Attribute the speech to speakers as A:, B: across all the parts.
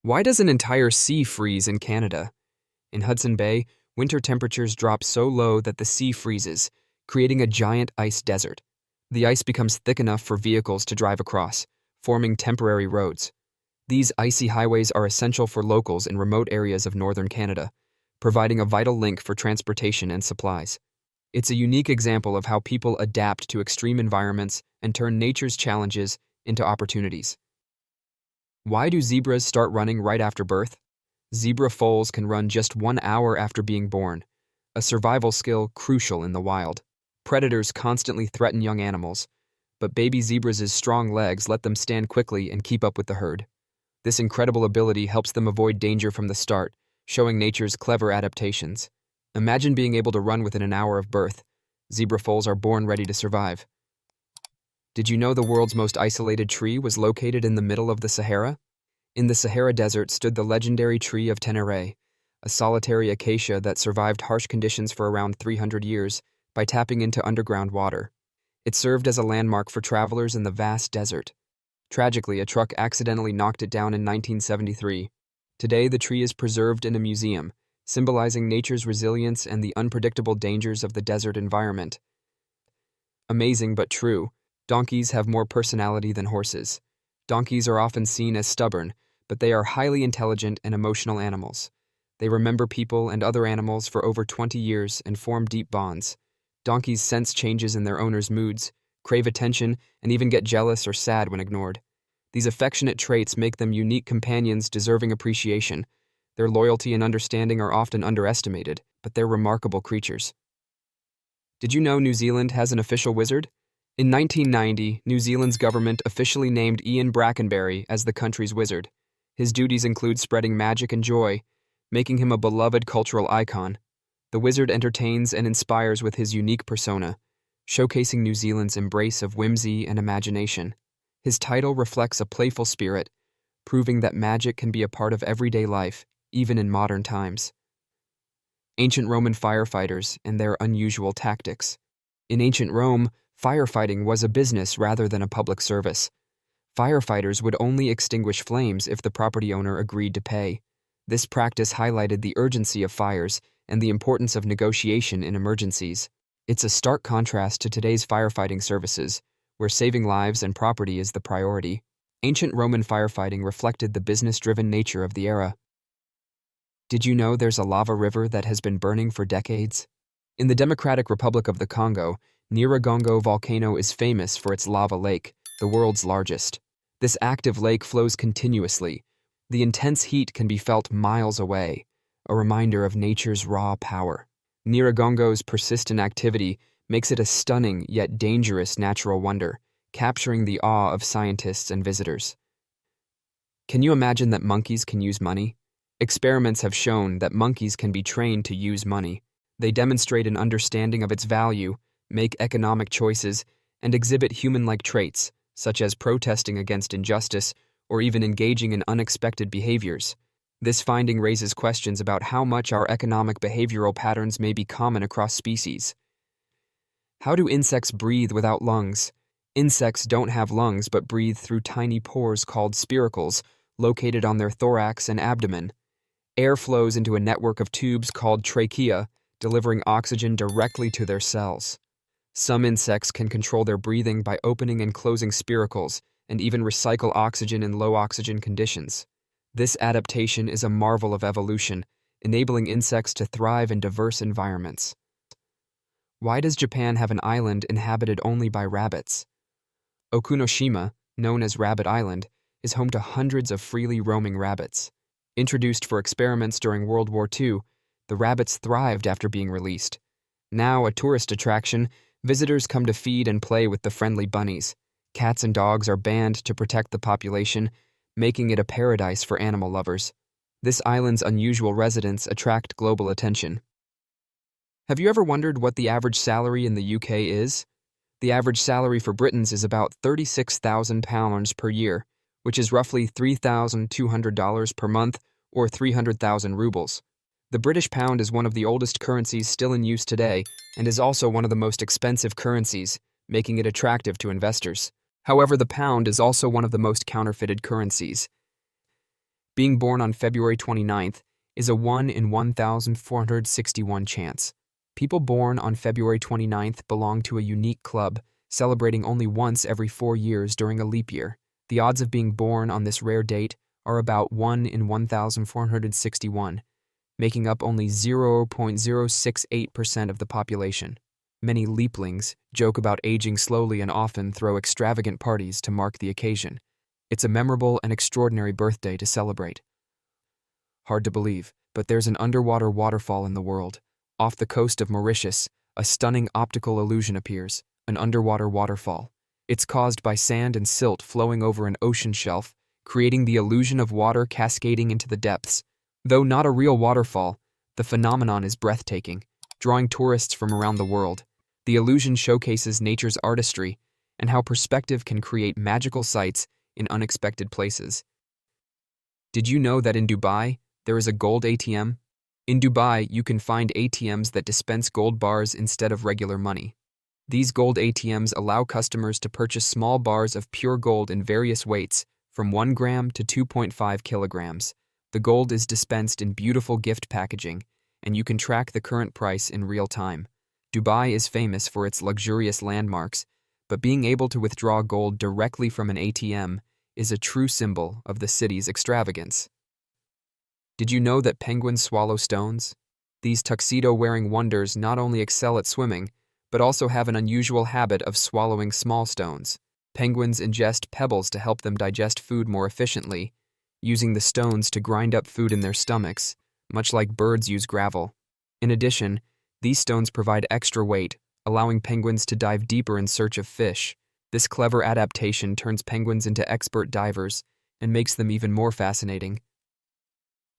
A: Why does an entire sea freeze in Canada? In Hudson Bay, winter temperatures drop so low that the sea freezes, creating a giant ice desert. The ice becomes thick enough for vehicles to drive across, forming temporary roads. These icy highways are essential for locals in remote areas of northern Canada, providing a vital link for transportation and supplies. It's a unique example of how people adapt to extreme environments and turn nature's challenges into opportunities. Why do zebras start running right after birth? Zebra foals can run just 1 hour after being born, a survival skill crucial in the wild. Predators constantly threaten young animals, but baby zebras' strong legs let them stand quickly and keep up with the herd. This incredible ability helps them avoid danger from the start, showing nature's clever adaptations. Imagine being able to run within an hour of birth. Zebra foals are born ready to survive. Did you know the world's most isolated tree was located in the middle of the Sahara? In the Sahara Desert stood the legendary tree of Tenere, a solitary acacia that survived harsh conditions for around 300 years by tapping into underground water. It served as a landmark for travelers in the vast desert. Tragically, a truck accidentally knocked it down in 1973. Today, the tree is preserved in a museum, symbolizing nature's resilience and the unpredictable dangers of the desert environment. Amazing but true, donkeys have more personality than horses. Donkeys are often seen as stubborn, but they are highly intelligent and emotional animals. They remember people and other animals for over 20 years and form deep bonds. Donkeys sense changes in their owners' moods, crave attention, and even get jealous or sad when ignored. These affectionate traits make them unique companions deserving appreciation. Their loyalty and understanding are often underestimated, but they're remarkable creatures. Did you know New Zealand has an official wizard? In 1990, New Zealand's government officially named Ian Brackenbury as the country's wizard. His duties include spreading magic and joy, making him a beloved cultural icon. The wizard entertains and inspires with his unique persona, showcasing New Zealand's embrace of whimsy and imagination. His title reflects a playful spirit, proving that magic can be a part of everyday life, even in modern times. Ancient Roman firefighters and their unusual tactics. In ancient Rome, firefighting was a business rather than a public service. Firefighters would only extinguish flames if the property owner agreed to pay. This practice highlighted the urgency of fires and the importance of negotiation in emergencies. It's a stark contrast to today's firefighting services, where saving lives and property is the priority. Ancient Roman firefighting reflected the business-driven nature of the era. Did you know there's a lava river that has been burning for decades? In the Democratic Republic of the Congo, Nyiragongo volcano is famous for its lava lake, the world's largest. This active lake flows continuously. The intense heat can be felt miles away, a reminder of nature's raw power. Nyiragongo's persistent activity makes it a stunning yet dangerous natural wonder, capturing the awe of scientists and visitors. Can you imagine that monkeys can use money? Experiments have shown that monkeys can be trained to use money. They demonstrate an understanding of its value, make economic choices, and exhibit human-like traits, such as protesting against injustice or even engaging in unexpected behaviors. This finding raises questions about how much our economic behavioral patterns may be common across species. How do insects breathe without lungs? Insects don't have lungs but breathe through tiny pores called spiracles, located on their thorax and abdomen. Air flows into a network of tubes called trachea, delivering oxygen directly to their cells. Some insects can control their breathing by opening and closing spiracles, and even recycle oxygen in low oxygen conditions. This adaptation is a marvel of evolution, enabling insects to thrive in diverse environments. Why does Japan have an island inhabited only by rabbits? Okunoshima, known as Rabbit Island, is home to hundreds of freely roaming rabbits. Introduced for experiments during World War II, the rabbits thrived after being released. Now a tourist attraction, visitors come to feed and play with the friendly bunnies. Cats and dogs are banned to protect the population, making it a paradise for animal lovers. This island's unusual residents attract global attention. Have you ever wondered what the average salary in the UK is? The average salary for Britons is about £36,000 per year, which is roughly $3,200 per month or 300,000 rubles. The British pound is one of the oldest currencies still in use today and is also one of the most expensive currencies, making it attractive to investors. However, the pound is also one of the most counterfeited currencies. Being born on February 29th is a 1 in 1,461 chance. People born on February 29th belong to a unique club, celebrating only once every 4 years during a leap year. The odds of being born on this rare date are about 1 in 1,461, making up only 0.068% of the population. Many leaplings joke about aging slowly and often throw extravagant parties to mark the occasion. It's a memorable and extraordinary birthday to celebrate. Hard to believe, but there's an underwater waterfall in the world. Off the coast of Mauritius, a stunning optical illusion appears, an underwater waterfall. It's caused by sand and silt flowing over an ocean shelf, creating the illusion of water cascading into the depths. Though not a real waterfall, the phenomenon is breathtaking, drawing tourists from around the world. The illusion showcases nature's artistry and how perspective can create magical sights in unexpected places. Did you know that in Dubai, there is a gold ATM? In Dubai, you can find ATMs that dispense gold bars instead of regular money. These gold ATMs allow customers to purchase small bars of pure gold in various weights, from 1 gram to 2.5 kilograms. The gold is dispensed in beautiful gift packaging, and you can track the current price in real time. Dubai is famous for its luxurious landmarks, but being able to withdraw gold directly from an ATM is a true symbol of the city's extravagance. Did you know that penguins swallow stones? These tuxedo-wearing wonders not only excel at swimming, but also have an unusual habit of swallowing small stones. Penguins ingest pebbles to help them digest food more efficiently, using the stones to grind up food in their stomachs, much like birds use gravel. In addition, these stones provide extra weight, allowing penguins to dive deeper in search of fish. This clever adaptation turns penguins into expert divers and makes them even more fascinating.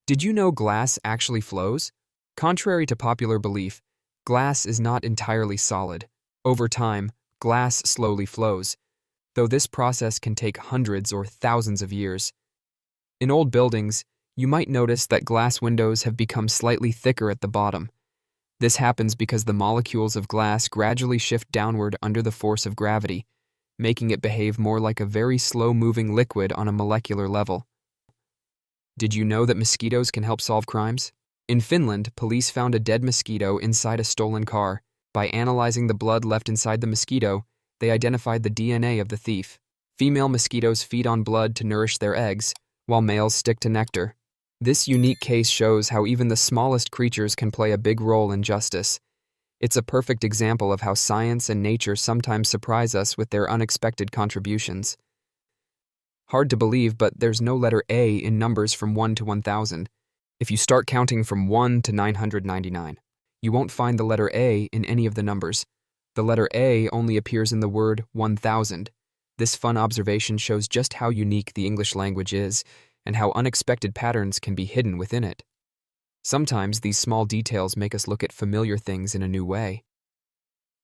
A: Did you know glass actually flows? Contrary to popular belief, glass is not entirely solid. Over time, glass slowly flows, though this process can take hundreds or thousands of years. In old buildings, you might notice that glass windows have become slightly thicker at the bottom. This happens because the molecules of glass gradually shift downward under the force of gravity, making it behave more like a very slow-moving liquid on a molecular level. Did you know that mosquitoes can help solve crimes? In Finland, police found a dead mosquito inside a stolen car. By analyzing the blood left inside the mosquito, they identified the DNA of the thief. Female mosquitoes feed on blood to nourish their eggs, while males stick to nectar. This unique case shows how even the smallest creatures can play a big role in justice. It's a perfect example of how science and nature sometimes surprise us with their unexpected contributions. Hard to believe, but there's no letter A in numbers from 1 to 1,000. If you start counting from 1 to 999, you won't find the letter A in any of the numbers. The letter A only appears in the word 1,000. This fun observation shows just how unique the English language is and how unexpected patterns can be hidden within it. Sometimes these small details make us look at familiar things in a new way.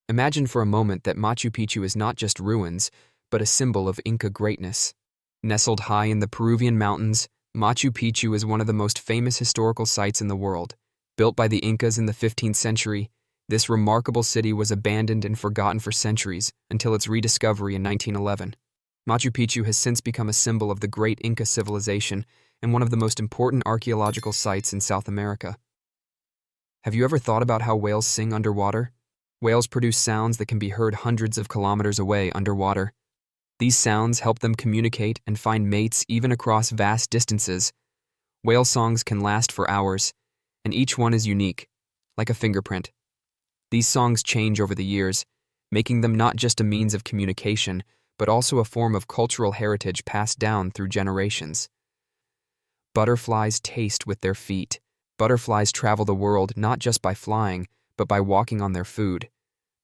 A: Imagine for a moment that Machu Picchu is not just ruins, but a symbol of Inca greatness. Nestled high in the Peruvian mountains, Machu Picchu is one of the most famous historical sites in the world. Built by the Incas in the 15th century, this remarkable city was abandoned and forgotten for centuries until its rediscovery in 1911. Machu Picchu has since become a symbol of the great Inca civilization and one of the most important archaeological sites in South America. Have you ever thought about how whales sing underwater? Whales produce sounds that can be heard hundreds of kilometers away underwater. These sounds help them communicate and find mates even across vast distances. Whale songs can last for hours, and each one is unique, like a fingerprint. These songs change over the years, making them not just a means of communication, but also a form of cultural heritage passed down through generations. Butterflies taste with their feet. Butterflies travel the world not just by flying, but by walking on their food.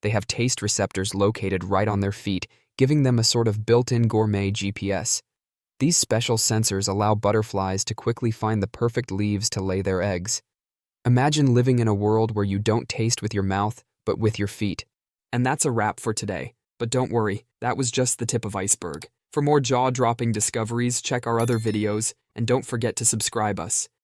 A: They have taste receptors located right on their feet, giving them a sort of built-in gourmet GPS. These special sensors allow butterflies to quickly find the perfect leaves to lay their eggs. Imagine living in a world where you don't taste with your mouth, but with your feet. And that's a wrap for today. But don't worry, that was just the tip of iceberg. For more jaw-dropping discoveries, check our other videos, and don't forget to subscribe us.